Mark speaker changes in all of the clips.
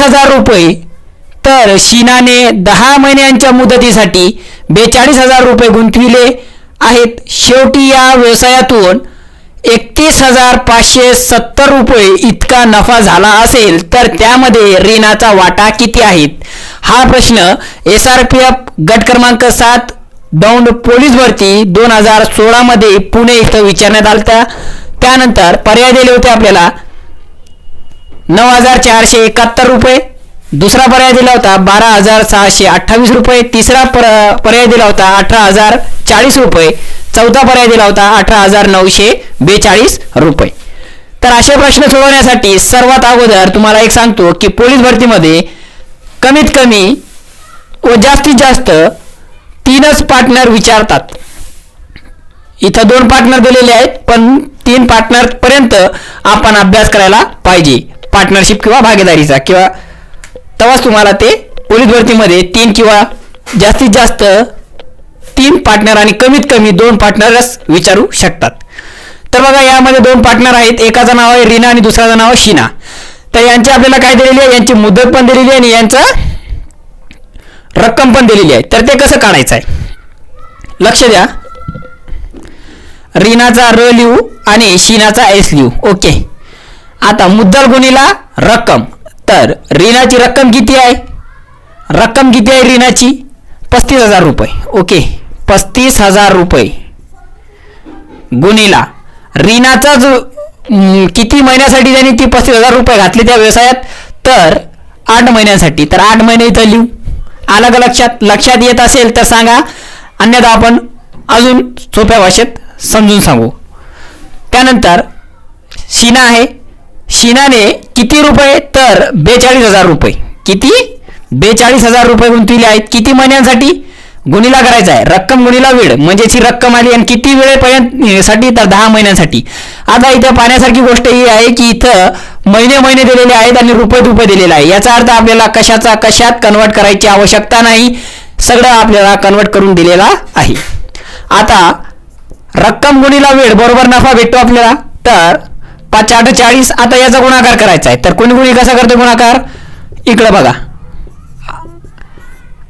Speaker 1: 42,000 रुपये, तर शीनाने 10 महिन्यांच्या मुदतीसाठी 42,000 रुपये गुंतविले आहेत. शेवटी या व्यवसायातून 31,570 रुपये इतका नफा झाला असेल तर त्यामध्ये रीनाचा वाटा किती आहे? हा प्रश्न SRPF गट क्रमांक 7 दौंड पोलीस भरती 2016 मध्ये पुणे इथं विचारण्यात आला. त्यानंतर पर्याय दिले होते आपल्याला 9,471 रुपये, दुसरा पर्याय दिला होता 12,628 रुपये, तिसरा पर्याय दिला होता 18,040 रुपये, चौथा पर्याय दिला होता 18,942 रुपये. तर असे प्रश्न सोडवण्यासाठी सर्वात अगोदर तुम्हाला एक सांगतो की पोलीस भरतीमध्ये कमीत कमी व जास्तीत जास्त 3च पार्टनर विचारतात. इथं 2 पार्टनर दिलेले आहेत, पण 3 पार्टनर पर्यंत आपण अभ्यास करायला पाहिजे पार्टनरशिप किंवा भागीदारीचा, किंवा तेव्हाच तुम्हाला ते पोलीस भरतीमध्ये 3 किंवा जास्तीत जास्त 3 पार्टनर आणि कमीत कमी 2 पार्टनरच विचारू शकतात. तर बघा, यामध्ये 2 पार्टनर आहेत, एकाचं नाव आहे रीना आणि दुसऱ्याचं नाव आहे शीना. तर यांची आपल्याला काय दिलेली आहे, यांची मुदत पण दिलेली आहे आणि यांचा रक्कम पण दिलेली आहे. तर ते कसं काढायचं आहे, लक्ष द्या. रीनाचा र लिहू आणि शीनाचा एस लिहू. ओके, आता मुद्दल गुणिला रक्कम. तर रीनाची रक्कम किती आहे, रक्कम किती आहे रीनाची? 35,000 रुपये. ओके, 35,000 रुपये गुणिला रीनाचा जो किती महिन्यासाठी त्यांनी ती 35,000 रुपये घातले त्या व्यवसायात, तर 8 महिन्यांसाठी. तर 8 महिने इथं लिहू. आलं का लक्षात येत असेल तर सांगा, अन्यथा आपण अजून सोप्या भाषेत समजून सांगू. त्यानंतर शीना आहे, शीनाने किती रुपये, तर 42,000 रुपये. किती? 42,000 रुपये गुंतविले आहेत. किती महिन्यांसाठी? गुणिला करायचा आहे, रक्कम गुणिला वेळ, म्हणजेच ही रक्कम आली आणि किती वेळेपर्यंत तर 10 महिन्यांसाठी. आता इथं पाहण्यासारखी गोष्ट ही आहे की इथं महिने दिलेले आहेत आणि रुपये दिलेले आहे. याचा अर्थ आपल्याला कशात कन्वर्ट करायची आवश्यकता नाही, सगळं आपल्याला कन्वर्ट करून दिलेला आहे. आता रक्कम गुणिला वेळ बरोबर नफा भेटतो आपल्याला. तर 5,840. आता याचा गुणाकार करायचा आहे, तर कोणी कसा करतो गुणाकार? इकडं बघा,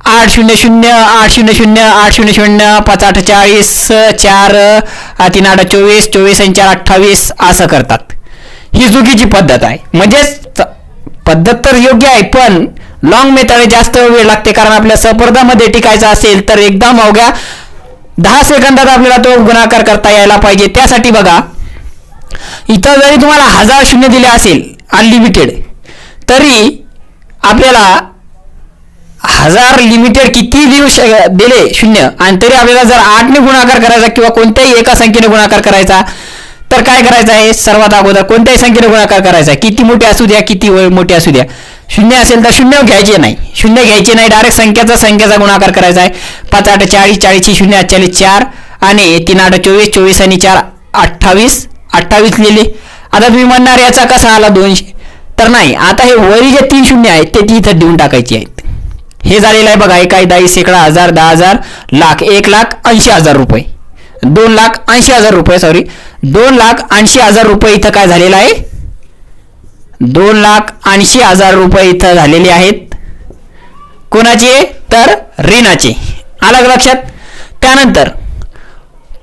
Speaker 1: 800 800 800 5,840 4 3 8 24 24 आणि 4 28 असं करतात. ही चुकीची पद्धत आहे. म्हणजेच पद्धत तर योग्य आहे, पण लॉंग मेथड जास्त वेळ लागते, कारण आपल्या स्पर्धामध्ये टिकायचं असेल तर एकदम अवघ्या 10 सेकंदात आपल्याला तो गुणाकार करता यायला पाहिजे. त्यासाठी बघा, इथं जरी तुम्हाला 1000 शून्य दिले असेल अनलिमिटेड, तरी आपल्याला 1000 लिमिटेड किती दिले शून्य, आणि तरी आपल्याला जर 8 ने गुणाकार करायचा किंवा कोणत्याही एका संख्येने गुणाकार करायचा, तर काय करायचं आहे? सर्वात अगोदर कोणत्याही संख्येने गुणाकार करायचा, किती मोठी असू द्या किती मोठी असू द्या. शून्य असेल तर शून्य घ्यायचे नाही, डायरेक्ट संख्याचा गुणाकार करायचा आहे. 5 8 40 40 शून्य 4 आणि 3 8 24 24 आणि 4 28 28 लिहिले. आता तुम्ही म्हणणार याचा कसा आला 200? तर नाही, आता हे वरी जे 3 शून्य आहेत ते इथं देऊन टाकायची आहेत. हे झालेलं आहे बघा, 1 10 शेकडा 1000 10,000 लाख 1,80,000 रुपये 2,80,000 रुपये, सॉरी 2,80,000 रुपये इथं काय झालेलं आहे? 2,80,000 रुपये इथं झालेले आहेत. कोणाचे? तर रीनाचे. आलं लक्षात? त्यानंतर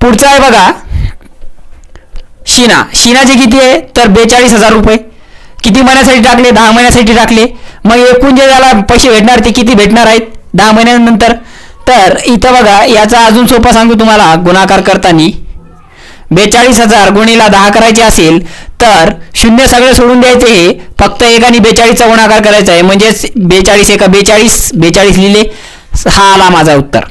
Speaker 1: पुढचं आहे बघा, शीनाचे किती आहे? तर 42,000 रुपये. किती महिन्यासाठी टाकले? 10 महिन्यासाठी टाकले. मग एकूण जे त्याला पैसे भेटणार ते किती भेटणार आहेत 10 महिन्यानंतर? तर इथं बघा, याचा अजून सोपा सांगू तुम्हाला गुणाकार करताना. 42,000 गुणिला 10 करायचे असेल तर शून्य सगळे सोडून द्यायचे, हे फक्त 1 आणि 42चा गुणाकार करायचा आहे. म्हणजेच 42 1 42 लिहिले. हा आला माझा उत्तर.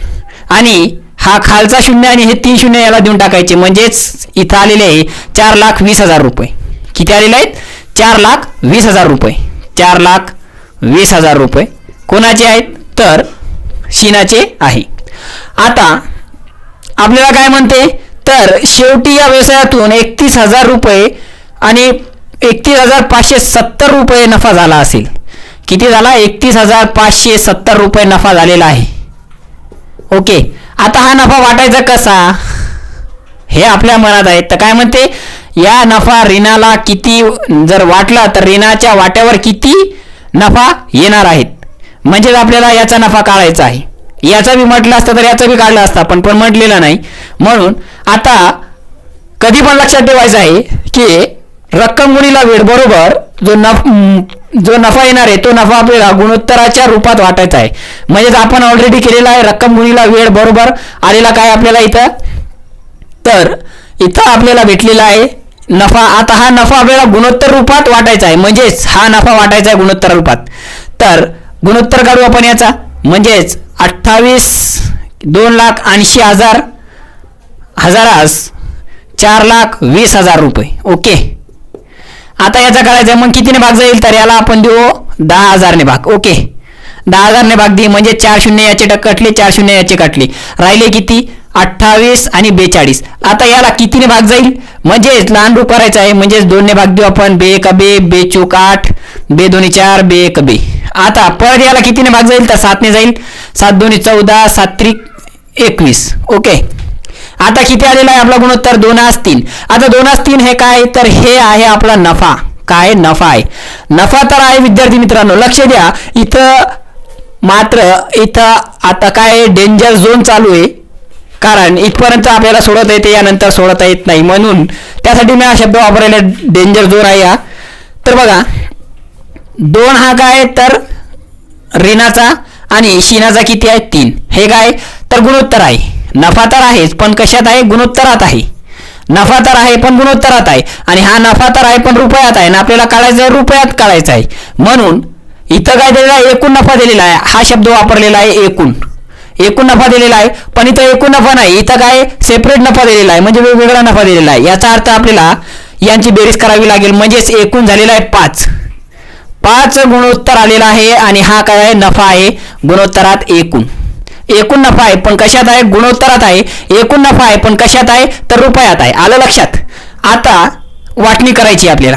Speaker 1: आणि हा खालचा शून्य आणि हे 3 शून्य याला देऊन टाकायचे, म्हणजेच इथं आलेले आहे 4,20,000 रुपये. किती आलेले आहेत? 4,20,000 रुपये. 4,20,000 रुपये कोणाचे आहेत? तर शीनाचे आहे. आता आपल्याला काय म्हणते? तर शेवटी या व्यवसायातून 31,000 रुपये आणि 31,570 रुपये नफा झाला असेल. किती झाला? 31,570 रुपये नफा झालेला आहे. ओके, आता हा नफा वाटायचा कसा हे आपल्या मनात आहे. तर काय म्हणते? या नफा रीनाला किती जर वाटला तर रीनाच्या वाट्यावर किती नफा येणार आहेत. म्हणजेच आपल्याला याचा नफा काढायचा आहे. याचा बी म्हटलं असतं तर याचा बी काढला असता, पण म्हटलेलं नाही. म्हणून आता कधी पण लक्षात ठेवायचं आहे की रक्कम गुणिला वेळ बरोबर जो नफा येणार आहे तो नफा आपल्याला गुणोत्तराच्या रूपात वाटायचा आहे. म्हणजेच आपण ऑलरेडी केलेला आहे. रक्कम गुणिला वेळ बरोबर आलेला काय आपल्याला इथं, तर इथं आपल्याला भेटलेला आहे नफा. आता हा नफा आपल्याला गुणोत्तर रूपात वाटायचा आहे. म्हणजेच हा नफा वाटायचा आहे गुणोत्तर रूपात. तर गुणोत्तर काढू आपण याचा. म्हणजेच 28,2,80,000 हजारास 4,20,000 रुपये. ओके. आता याचा करायचा मग कितीने भाग जाईल, तर याला आपण देऊ 10,000ने भाग. ओके. 10,000ने भाग दे म्हणजे 4 शून्य याचे कटले, 4 शून्य याचे कटले, राहिले किती 28 आणि 42. आता याला कितीने भाग जाईल, म्हणजेच लहान रूप करायचं आहे. म्हणजेच 2ने भाग देऊ आपण. बे एक बे, बे चौक 8, बे दोन्ही 4, बे एक बे. आता परत याला कितीने भाग जाईल, तर 7ने जाईल. 7 दोन्ही 14, 7 त्रिक 21. ओके. आता किती आलेला आहे आपला गुणोत्तर 2/3. आता 2/3 हे काय, तर हे आहे आपला नफा. काय नफा आहे, नफा तर आहे विद्यार्थी मित्रांनो. लक्ष द्या इथं, मात्र इथं आता काय डेंजर झोन चालू आहे. कारण इथपर्यंत आपल्याला सोडवता येते, यानंतर सोडवता येत नाही. म्हणून त्यासाठी मी हा शब्द वापरायला, डेंजर झोन आहे हा. तर बघा 2 हा काय, तर ऋणाचा आणि शिनाचा किती आहे 3. हे काय, तर गुणोत्तर आहे. नफा तर आहेच पण कशात आहे, गुणोत्तरात आहे. नफा तर आहे पण गुणोत्तरात आहे. आणि हा नफा तर आहे पण रुपयात आहे, आणि आपल्याला काढायचं आहे रुपयात काढायचं आहे. म्हणून इथं काय दिलेला आहे, एकूण नफा दिलेला आहे. हा शब्द वापरलेला आहे एकूण. एकूण नफा दिलेला आहे, पण इथं एकूण नफा नाही, इथं काय सेपरेट नफा दिलेला आहे. म्हणजे वेगवेगळा नफा दिलेला आहे. याचा अर्थ आपल्याला यांची बेरीज करावी लागेल. म्हणजेच एकूण झालेला आहे 5 गुणोत्तर आलेला आहे. आणि हा काय आहे, नफा आहे गुणोत्तरात. एकूण नफा आहे पण कशात आहे, गुणोत्तरात आहे. एकूण नफा आहे पण कशात आहे, तर रुपयात आहे. आलं लक्षात. आता वाटणी करायची आपल्याला.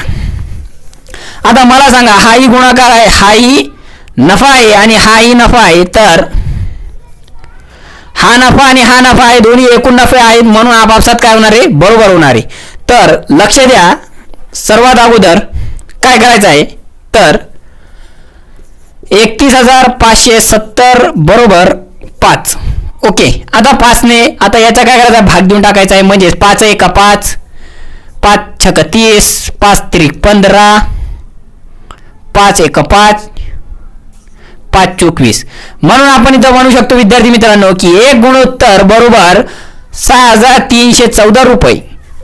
Speaker 1: आता मला सांगा, हाही गुणाकार आहे, हाही नफा आहे आणि हाही नफा आहे. तर हा नफा आणि हा नफा आहे, दोन्ही एकूण नफे आहेत. म्हणून आपापसात काय होणार आहे, बरोबर होणार आहे. तर लक्ष द्या, सर्वात अगोदर काय करायचं आहे, तर 31,570 बरोबर 5. ओके. आता 5ने आता याचा काय करायचा, भाग देऊन टाकायचा आहे. म्हणजेच 5 एक 5, 5 छक 30, 5 त्रिक 15, 5 एक 5, 5 चौक 20. म्हणून आपण इथं म्हणू शकतो विद्यार्थी मित्रांनो की एक गुणोत्तर बरोबर 6,314 रुपये.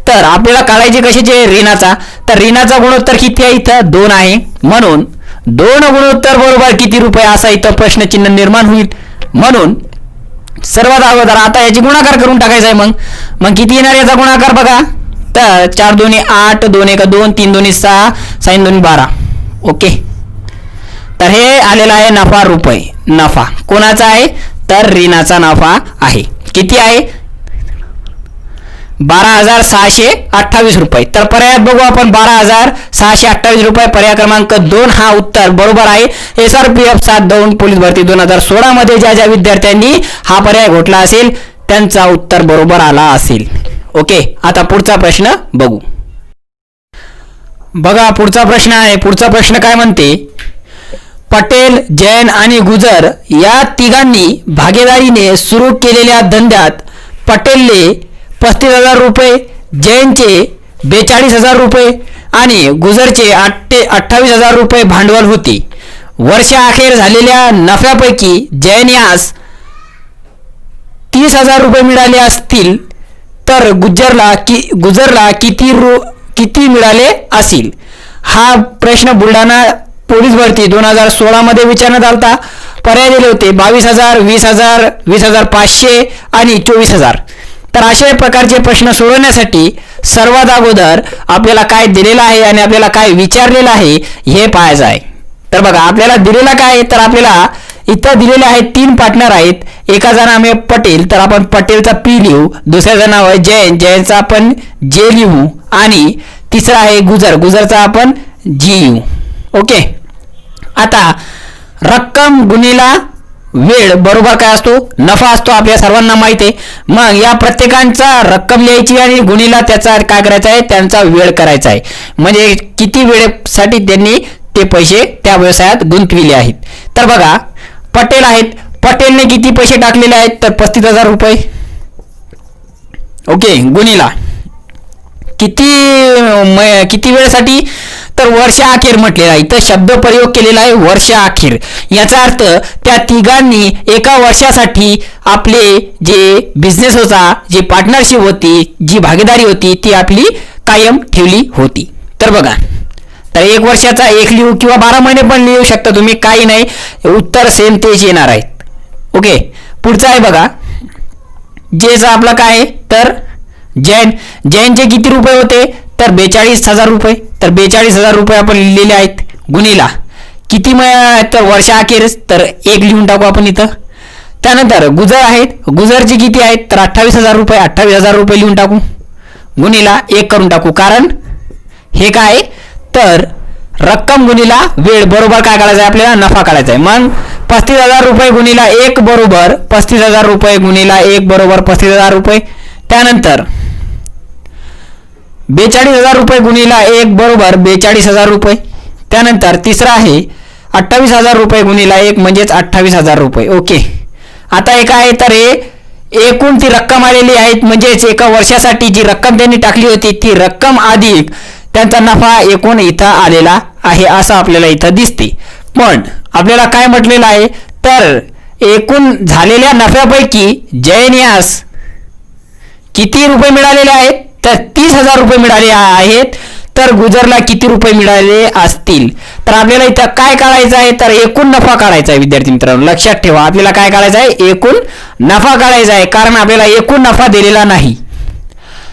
Speaker 1: तर आपल्याला काढायचे कशाचे, ऋणाचा. तर ऋणाचा गुणोत्तर किती आहे, इथं 2 आहे. म्हणून 2 गुणोत्तर बरोबर किती रुपये, असा इथं प्रश्नचिन्ह निर्माण होईल. म्हणून सर्वात अगोदर आता याची गुणाकार करून टाकायचा आहे. मग किती येणार याचा गुणाकार बघा, तर 4 दोन्ही 8, 2 एक 2, 3 दोन्ही 6, 6 दोन्ही 12. ओके. तर हे आलेला आहे नफा रुपये. नफा कोणाचा आहे, तर ऋणाचा नफा आहे. किती आहे, 12,628 रुपये. तर पर्यायात बघू आपण 12,628 रुपये. पर्याय क्रमांक 2 हा उत्तर बरोबर आहे. SRPF 7 दौंड पोलीस भरती 2016 मध्ये ज्या ज्या विद्यार्थ्यांनी हा पर्याय घोटला असेल त्यांचा उत्तर बरोबर आला असेल. ओके. आता पुढचा प्रश्न बघू. बघा पुढचा प्रश्न आहे. पुढचा प्रश्न काय म्हणते, पटेल, जैन आणि गुजर या तिघांनी भागीदारीने सुरू केलेल्या धंद्यात पटेलने 35,000 रुपये, जैनचे 42,000 रुपये आणि गुजरचे 28,000 रुपये भांडवल होते. वर्षाअखेर झालेल्या नफ्यापैकी जैन यास 30,000 रुपये मिळाले असतील तर गुजरला किती मिळाले असेल. हा प्रश्न बुलढाणा पोलीस भरती 2016 मध्ये विचारण्यात आलता. पर्याय दिले होते 22,000, 20,000, 20,500 आणि 24,000. तर अशा प्रकारचे प्रश्न सोडवण्यासाठी सर्वात अगोदर आपल्याला काय दिलेलं आहे आणि आपल्याला काय विचारलेलं आहे हे पाहायचं आहे. तर बघा आपल्याला दिलेला काय, तर आपल्याला इथं दिलेले आहेत 3 पार्टनर आहेत. एकाचं नाव आहे पटेल, तर आपण पटेलचा P लिहू. दुसऱ्याचं नाव आहे जैन, जैनचा आपण J लिहू. आणि तिसरा आहे गुजर, गुजरचा आपण G लिहू. ओके. आता रक्कम गुणिला वेळ बरोबर काय असतो, नफा असतो. आपल्या सर्वांना माहिती आहे. मग या प्रत्येकांचा रक्कम लिहायची आणि गुणिला त्याचा काय करायचा आहे, त्यांचा वेळ करायचा आहे. म्हणजे किती वेळेसाठी त्यांनी ते पैसे त्या व्यवसायात गुंतविले आहेत. तर बघा पटेल आहेत, पटेलने किती पैसे टाकलेले आहेत तर 35,000 रुपये. ओके, गुणिला किती वेळेसाठी तर वर्षाअखेर म्हटलेला आहे. इथं शब्द प्रयोग केलेला आहे वर्षाअखेर. याचा अर्थ त्या तिघांनी एका वर्षासाठी आपले जे बिझनेस होता, जी पार्टनरशिप होती, जी भागीदारी होती ती आपली कायम ठेवली होती. तर बघा, तर 1 वर्षाचा 1 लिहू किंवा 12 महिने पण लिहू शकता तुम्ही, काही नाही, उत्तर सेम तेच येणार आहेत. ओके, पुढचा आहे बघा, जेचा आपला काय आहे तर जैनचे किती रुपये होते तर 42,000 रुपये. तर 42,000 रुपये आपण लिहिलेले आहेत. गुणिला किती तर वर्षाअखेर तर 1 लिहून टाकू आपण इथं. त्यानंतर गुजर आहेत, गुजरचे किती आहेत तर 28,000 रुपये. 28,000 रुपये लिहून टाकू. गुणिला 1 करून टाकू, कारण हे काय तर रक्कम गुणिला वेळ बरोबर काय काढायचं आहे आपल्याला नफा काढायचा आहे. मग 35,000 रुपये गुणिला 1 बरोबर 35,000 रुपये गुणिला 1 बरोबर 35,000 रुपये. त्यानंतर 42,000 रुपये गुणिला 1 बरोबर 42,000 रुपये. त्यानंतर तिसरा आहे 28,000 रुपये गुणिला 1 म्हणजेच 28,000 रुपये. ओके, आता हे काय तर हे एकूण ती रक्कम आलेली आहे, म्हणजेच एका वर्षासाठी जी रक्कम त्यांनी टाकली होती ती रक्कम अधिक त्यांचा नफा एकूण इथं आलेला आहे असं आपल्याला इथं दिसते. पण आपल्याला काय म्हटलेलं आहे तर एकूण झालेल्या नफ्यापैकी जैन यास किती रुपये मिळालेले आहेत तर 30,000 रुपये मिळाले आहेत. तर गुजरला किती रुपये मिळाले असतील तर आपल्याला इथं काय काढायचं आहे तर एकूण नफा काढायचा आहे. विद्यार्थी मित्रांनो लक्षात ठेवा, आपल्याला काय काढायचं आहे एकूण नफा काढायचा आहे, कारण आपल्याला एकूण नफा दिलेला नाही.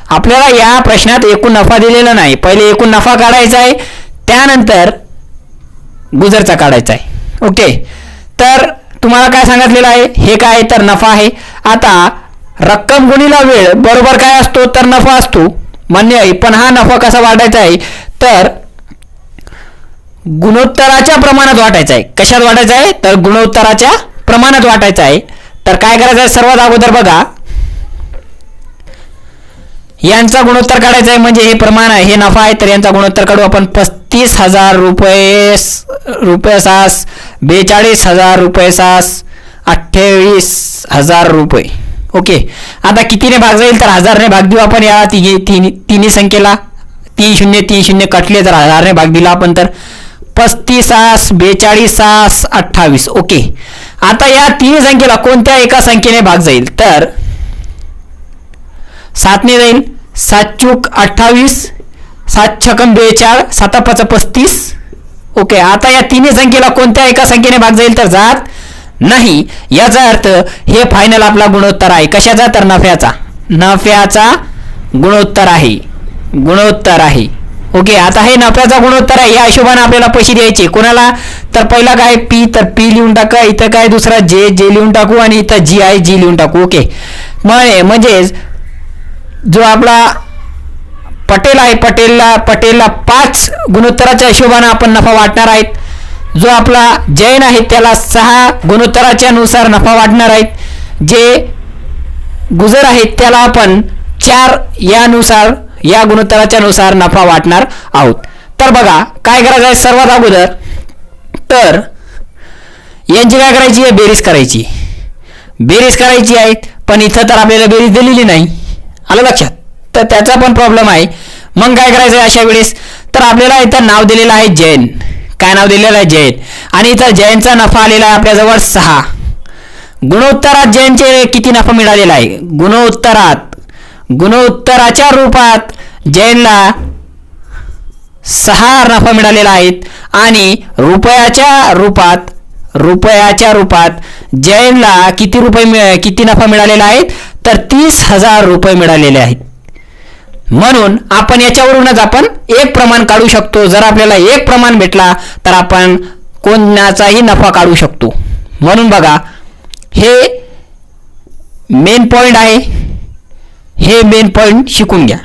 Speaker 1: आपल्याला या प्रश्नात एकूण नफा दिलेला नाही. पहिले एकूण नफा काढायचा आहे, त्यानंतर गुजरचा काढायचा आहे. ओके, तर तुम्हाला काय सांगितलेलं आहे हे काय तर नफा आहे. आता रक्कम गुणिला वेळ बरोबर काय असतो तर नफा असतो, मान्य आहे. पण हा नफा कसा वाटायचा आहे तर गुणोत्तराच्या प्रमाणात वाटायचा आहे. कशात वाटायचा आहे तर गुणोत्तराच्या प्रमाणात वाटायचा आहे. तर काय करायचं आहे सर्वात अगोदर बघा, यांचा गुणोत्तर काढायचा आहे, म्हणजे हे प्रमाण आहे, हे नफा आहे, तर यांचा गुणोत्तर काढू आपण. 35,000 रुपये 42,000 रुपये 28,000 रुपये. ओके, आता कितीने भाग जाईल तर 1000ने भाग देऊ आपण या तिन्ही संख्येला. 3 शून्य 3 शून्य कटले तर 1000ने भाग दिला आपण, तर 35,000 42,000 28. ओके, आता या तिन्ही संख्येला कोणत्या एका संख्येने भाग जाईल तर 7ने जाईल. 7 चूक 28, 7 छकम 42, 7 पाच 35. ओके, आता या तिन्ही संख्येला कोणत्या एका संख्येने भाग जाईल तर जात नाही. याचा अर्थ हे फायनल आपला गुणोत्तर आहे. कशाचा तर नफ्याचा गुणोत्तर आहे. ओके, आता हे नफ्याचा गुणोत्तर आहे. या हिशोबाने आपल्याला पैसे द्यायचे. कोणाला तर पहिला काय पी, तर पी लिहून टाका. इथं काय दुसरा जे लिहून टाकू, आणि इथं जी आहे जी लिहून टाकू. ओके, म्हणजेच जो आपला पटेल आहे पटेलला 5 गुणोत्तराच्या हिशोबाने आपण नफा वाटणार आहेत. जो आपला जैन आहे त्याला 6 गुणोत्तराच्या नुसार नफा वाटणार आहेत. जे गुजर आहेत त्याला आपण 4 या गुणोत्तराच्या नुसार नफा वाटणार आहोत. तर बघा काय करायचं आहे सर्वात अगोदर, तर यांची काय करायची आहे बेरीज करायची आहे. पण इथं तर आपल्याला बेरीज दिलेली नाही, आलं लक्षात, तर त्याचा पण प्रॉब्लेम आहे. मग काय करायचं आहे अशा वेळेस तर आपल्याला इथं नाव दिलेलं आहे जैन. काय नाव दिलेलं आहे जैन, आणि इथं जैनचा नफा आलेला आहे आपल्याजवळ 6. गुणोत्तरात जैनचे किती नफा मिळालेला आहे, गुणोत्तराच्या रूपात जैनला 6 नफा मिळालेला आहे, आणि रुपयाच्या रूपात जैनला किती नफा मिळालेला आहे तर 30,000 रुपये मिळालेले आहेत. म्हणून आपण याच्यावरूनच आपण एक प्रमाण काढू शकतो. जर आपल्याला एक प्रमाण भेटला तर आपण कोणाचाही नफा काढू शकतो. म्हणून बघा हे मेन पॉइंट आहे, हे मेन पॉइंट शिकून घ्या.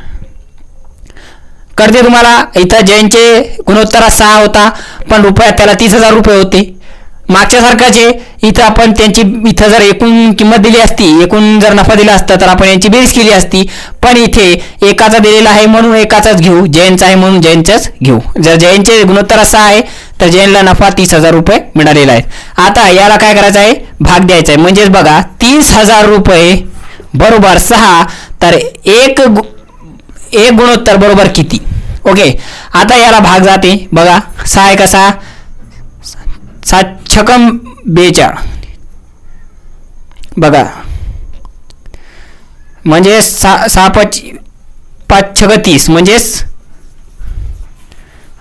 Speaker 1: करते तुम्हाला. इथं जैनचे गुणोत्तरात 6 होता, पण रुपयात त्याला 30,000 रुपये होते. मागच्या सारखाचे इथं आपण त्यांची इथं जर एकूण किंमत दिली असती, एकूण जर नफा दिला असता तर आपण यांची बेरीज केली असती. पण इथे एकाचा दिलेला आहे म्हणून एकाचाच घेऊ, जैनचा आहे म्हणून जैनचाच घेऊ. जर जैनचे गुणोत्तर 6 आहे तर जैनला नफा 30,000 रुपये मिळालेला आहे. आता याला काय करायचं आहे, भाग द्यायचा आहे. म्हणजेच बघा 30,000 रुपये बरोबर 6, तर एक गुणोत्तर बरोबर किती. ओके, आता याला भाग जाते बघा. 6 1 6, 7 छकम 42 बघा, म्हणजे 6 5 छक 30 म्हणजेच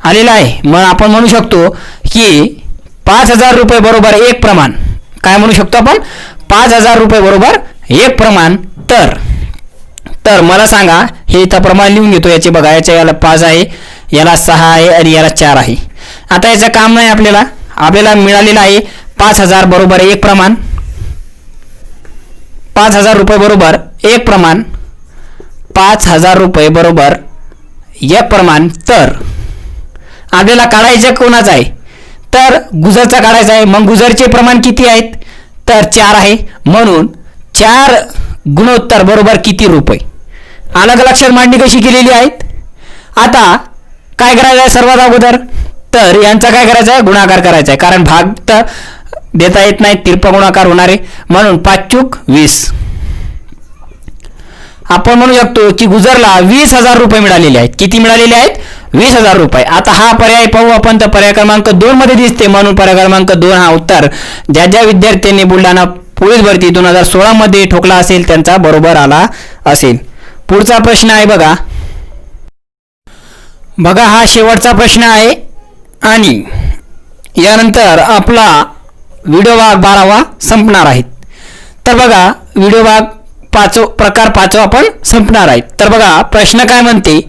Speaker 1: आलेला आहे. मग आपण म्हणू शकतो की 5,000 रुपये बरोबर एक प्रमाण. काय म्हणू शकतो आपण, 5,000 रुपये बरोबर एक प्रमाण. तर मला सांगा, हे इथं प्रमाण लिहून घेतो याचे बघा. याला 5 आहे, याला 6 आहे आणि याला 4 आहे. आता याचं काम नाही, आपल्याला मिळालेलं आहे 5,000 बरोबर एक प्रमाण. 5,000 रुपये बरोबर एक प्रमाण, 5,000 रुपये बरोबर एक प्रमाण. तर आपल्याला काढायचं कोणाचं आहे, तर गुजरचा काढायचा आहे. मग गुजरचे प्रमाण किती आहेत, तर 4 आहे. म्हणून 4 गुणोत्तर बरोबर किती रुपये. अलग लक्षात मांडणी कशी केलेली आहेत. आता काय करायचं आहे सर्वात अगोदर, तर यांचा काय करायचं आहे, गुणाकार करायचा आहे. कारण भाग तर देता येत नाही, तिरपा गुणाकार होणार आहे. म्हणून 5 चूक 20. आपण म्हणू शकतो की गुजरला 20,000 रुपये मिळालेले आहेत. किती मिळालेले आहेत, 20,000 रुपये. आता हा पर्याय पाहू आपण, तर पर्याय क्रमांक 2 मध्ये दिसते. म्हणून पर्याय क्रमांक 2 हा उत्तर ज्या विद्यार्थ्यांनी बुलढाणा पोलीस भरती 2016 मध्ये ठोकला असेल त्यांचा बरोबर आला असेल. पुढचा प्रश्न आहे बघा, हा शेवटचा प्रश्न आहे आणि यानंतर आपला व्हिडिओ भाग 12वा संपणार आहे. तर बघा, व्हिडिओ भाग प्रकार 5 आपण संपणार आहेत. तर बघा, प्रश्न काय म्हणते,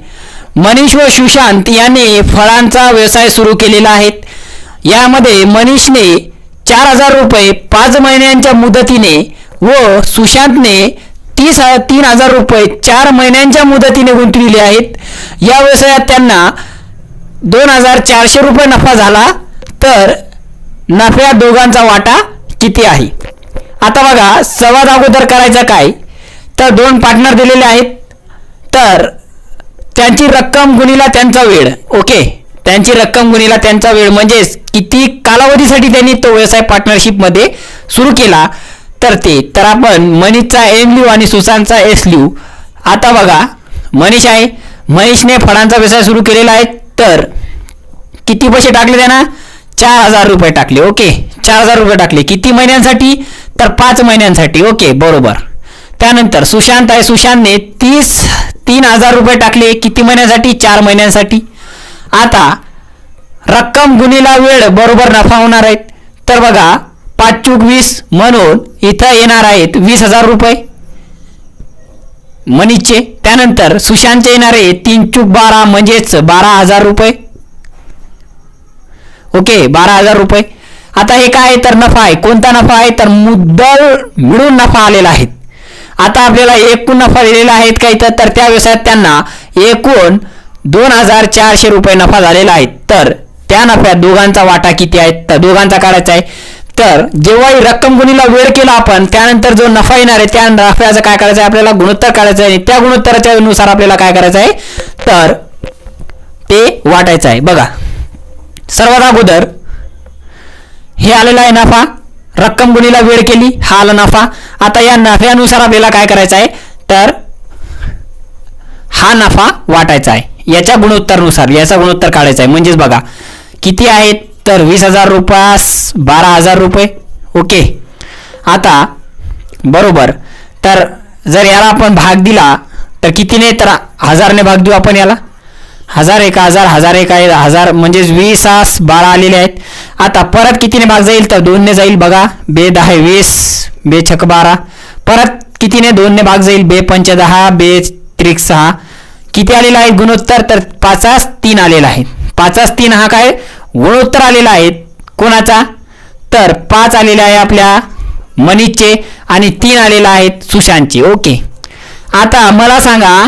Speaker 1: मनीष व सुशांत यांनी फळांचा व्यवसाय सुरू केलेला आहे. यामध्ये मनीषने 4,000 रुपये 5 महिन्यांच्या मुदतीने व सुशांतने 3,000 रुपये 4 महिन्यांच्या मुदतीने गुंतविले आहेत. या व्यवसायात त्यांना 2,400 रुपये नफा झाला. तर नफ्यात दोघांचा वाटा किती आहे. आता बघा, सर्वात अगोदर करायचं काय, तर 2 पार्टनर दिलेले आहेत. तर त्यांची रक्कम गुणिला त्यांचा वेळ. ओके, त्यांची रक्कम गुणिला त्यांचा वेळ म्हणजेच किती कालावधीसाठी त्यांनी तो व्यवसाय पार्टनरशिपमध्ये सुरू केला. तर आपण मनीषचा एम लिहू आणि सुशांतचा एस लिहू. आता बघा, मनीष आहे, मनीषने फळांचा व्यवसाय सुरू केलेला आहे. तर किती पैसे टाकले त्यांना, 4,000 रुपये टाकले. ओके, 4,000 रुपये टाकले. किती महिन्यांसाठी, तर 5 महिन्यांसाठी. ओके, बरोबर. त्यानंतर सुशांत आहे, सुशांतने 3,000 रुपये टाकले. किती महिन्यासाठी, 4 महिन्यांसाठी. आता रक्कम गुणिला वेळ बरोबर नफा होणार आहेत. तर बघा, 5 चूक 20 म्हणून इथं येणार आहेत 20,000 रुपये मनीषचे. त्यानंतर सुशांतचे येणार आहे 3 चूक 12 म्हणजेच 12,000 रुपये. ओके, 12,000 रुपये. आता हे काय, तर नफा आहे. कोणता नफा आहे, तर मुद्दल मिळून नफा आलेला आहे. आता आपल्याला एकूण नफा दिलेला आहे का इथं, तर त्या व्यवसायात त्यांना एकूण 2,400 रुपये नफा झालेला आहे. तर त्या नफ्यात दोघांचा वाटा किती आहे, तर दोघांचा काढायचा आहे. तर जेव्हाही रक्कम गुणिला वेळ केला आपण, त्यानंतर जो नफा येणार आहे त्या नफ्याचं काय करायचं आहे, आपल्याला गुणोत्तर काढायचं आहे. त्या गुणोत्तराच्या नुसार आपल्याला काय करायचं आहे, तर ते वाटायचं आहे. बघा, सर्वात अगोदर हे आलेला आहे नफा, रक्कम गुणिला वेळ केली, हा आला नफा. आता या नफ्यानुसार आपल्याला काय करायचं आहे, तर हा नफा वाटायचा आहे. याच्या गुणोत्तरानुसार याचा गुणोत्तर काढायचा आहे. म्हणजेच बघा किती आहेत, तर 20,000 रुपयास 12,000 रुपये. ओके, आता बरोबर. तर जर याला आपण भाग दिला तर कितीने, तर 1000ने भाग देऊ आपण याला. 1000 1 1000 1000 1 1000 म्हणजेच 20 12 आलेले आहेत. आता परत कितीने भाग जाईल, तर 2 ने जाईल. बघा, बे 10 20, बे 6 12. परत कितीने, 2 ने भाग जाईल. बे 5 10, बे 3 6. किती आलेला आहे गुणोत्तर, तर 5 3 आलेला आहे. 5 3 हा काय गुणोत्तर आलेला आहे कोणाचा, तर 5 आलेला आहे आपल्या मनीषचे आणि 3 आलेला आहे सुशांतचे. ओके, आता मला सांगा,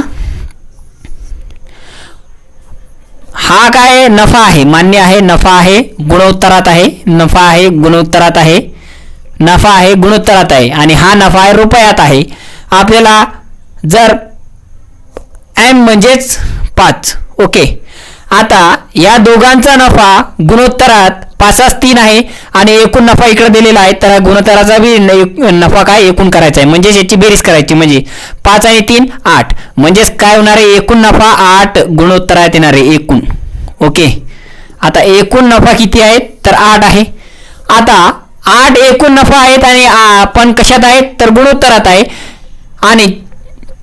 Speaker 1: हा काय नफा आहे, मान्य आहे, नफा आहे, गुणोत्तरात आहे, नफा आहे, गुणोत्तरात आहे, नफा आहे, गुणोत्तरात आहे आणि हा नफा आहे रुपयात आहे. आपल्याला जर एम म्हणजेच 5. ओके, आता या दोघांचा नफा गुणोत्तरात 5-3 आहे आणि एकूण नफा इकडे दिलेला आहे, तर गुणोत्तराचा बी नफा काय एकूण करायचा आहे, म्हणजे याची बेरीज करायची, म्हणजे 5 आणि 3 8, म्हणजेच काय होणार आहे एकूण नफा 8 गुणोत्तरात येणार आहे एकूण. ओके, आता एकूण नफा किती आहे तर 8 आहे. आता 8 एकूण नफा आहेत आणि पण कशात आहेत तर गुणोत्तरात आहे, आणि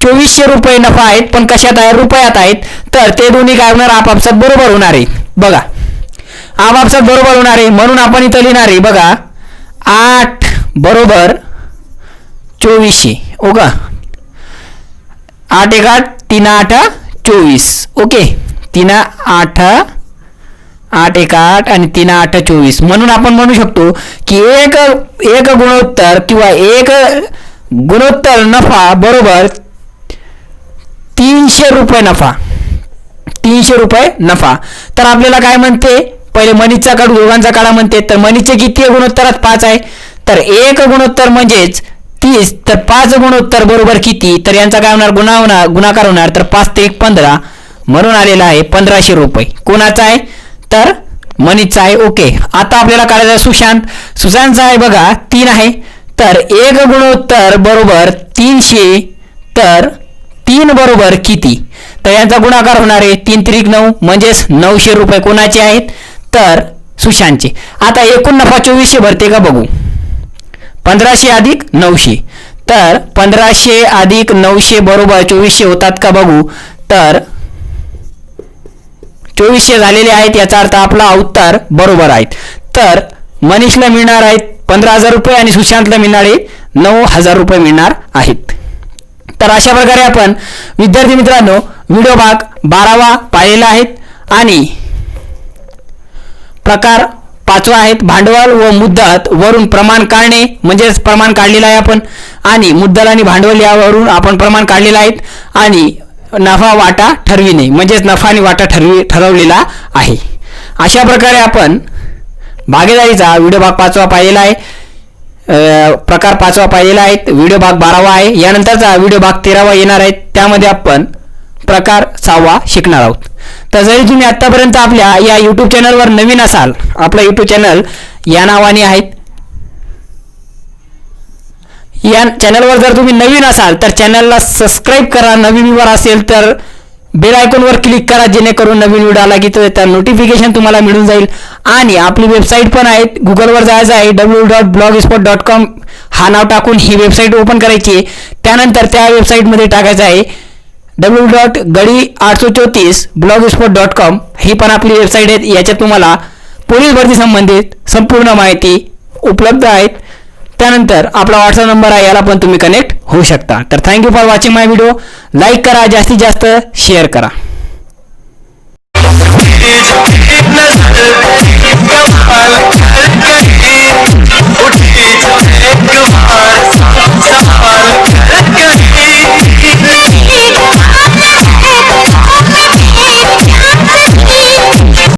Speaker 1: 2400 रुपये नफा आहेत पण कशात आहे रुपयात आहेत, तर ते दोन्ही काय होणार आपापसात बरोबर होणार आहे. बघा आपापसात बरोबर होणार आहे, म्हणून आपण इथं लिहिणार आहे बघा 8 बरोबर 2400. ओके, 8 1 8 3 8 24. ओके, 3 8 8 1 8 आणि 3 8 24. म्हणून आपण म्हणू शकतो की एक गुणोत्तर किंवा एक गुणोत्तर नफा बरोबर 300 रुपये नफा. 300 रुपये नफा. तर आपल्याला काय म्हणते पहिले मनीचा काढू, दोघांचा काढा म्हणते, तर मनीचे किती गुणोत्तरात 5 आहे, तर एक गुणोत्तर म्हणजेच 30, तर 5 गुणोत्तर बरोबर किती, तर यांचा काय होणार गुणाकार होणार, तर 5 ते 1 15, म्हणून आलेला आहे 1500 रुपये. कोणाचा आहे तर मनीचा आहे. ओके, आता आपल्याला काढायचं आहे सुशांतचा आहे बघा 3 आहे, तर एक गुणोत्तर बरोबर 300, तर 3 बरोबर किती, तर यांचा गुणाकार होणार आहे 3 त्रिक 9, म्हणजेच 900 रुपये कोणाचे आहेत तर सुशांतचे. आता एकूण नफा 2400 भरते का बघू, 1500 अधिक 900, तर 1500 अधिक 900 बरोबर 2400 होतात का बघू, तर 2400 झालेले आहेत, याचा अर्थ आपला उत्तर बरोबर आहे. तर मनीषला मिळणार आहेत 15,000 रुपये आणि सुशांतला मिळणारे 9,000 रुपये मिळणार आहेत. तर अशा प्रकारे आपण विद्यार्थी मित्रांनो व्हिडिओ भाग 12वा पाहिलेला आहे आणि प्रकार 5वा आहेत भांडवल व मुद्दत वरून प्रमाण काढणे, म्हणजेच प्रमाण काढलेलं आहे आपण, आणि मुद्दल आणि भांडवल यावरून आपण प्रमाण काढलेलं आहे, आणि नफा वाटा ठरविणे, म्हणजेच नफा आणि वाटा ठरवलेला आहे. अशा प्रकारे आपण भागीदारीचा व्हिडिओ भाग 5वा पाहिलेला आहे, प्रकार 5वा पाहिलेला आहे, व्हिडिओ भाग 12वा आहे. यानंतरचा व्हिडिओ भाग 13वा येणार आहे, त्यामध्ये आपण प्रकार 6वा शिकणार आहोत. तर जरी तुम्ही आतापर्यंत आपल्या या यूट्यूब चॅनलवर नवीन असाल, आपला यूट्यूब चॅनल या नावाने आहे, या चॅनलवर जर तुम्ही नवीन असाल तर चॅनलला सबस्क्राईब करा, नवीन व्ह्यूवर असेल तर बेल आयकॉनवर क्लिक करा, जेणेकरून नवीन व्हिडिओ आला की तर नोटिफिकेशन तुम्हाला मिळून जाईल. आणि आपली वेबसाईट पण आहे, गुगलवर जायचं आहे, www.blogspot.com हा नाव टाकून ही वेबसाईट ओपन करायची आहे. त्यानंतर त्या वेबसाईटमध्ये टाकायचं आहे www.gadi834blogspot.com ही पण आपली वेबसाईट आहे. याच्यात तुम्हाला पोलीस भरती संबंधित संपूर्ण माहिती उपलब्ध आहेत. त्यानंतर आपला व्हॉट्सअप नंबर आहे, याला पण तुम्ही कनेक्ट होऊ शकता. तर thank you for watching my video. Like करा, जास्तीत जास्त शेअर करा.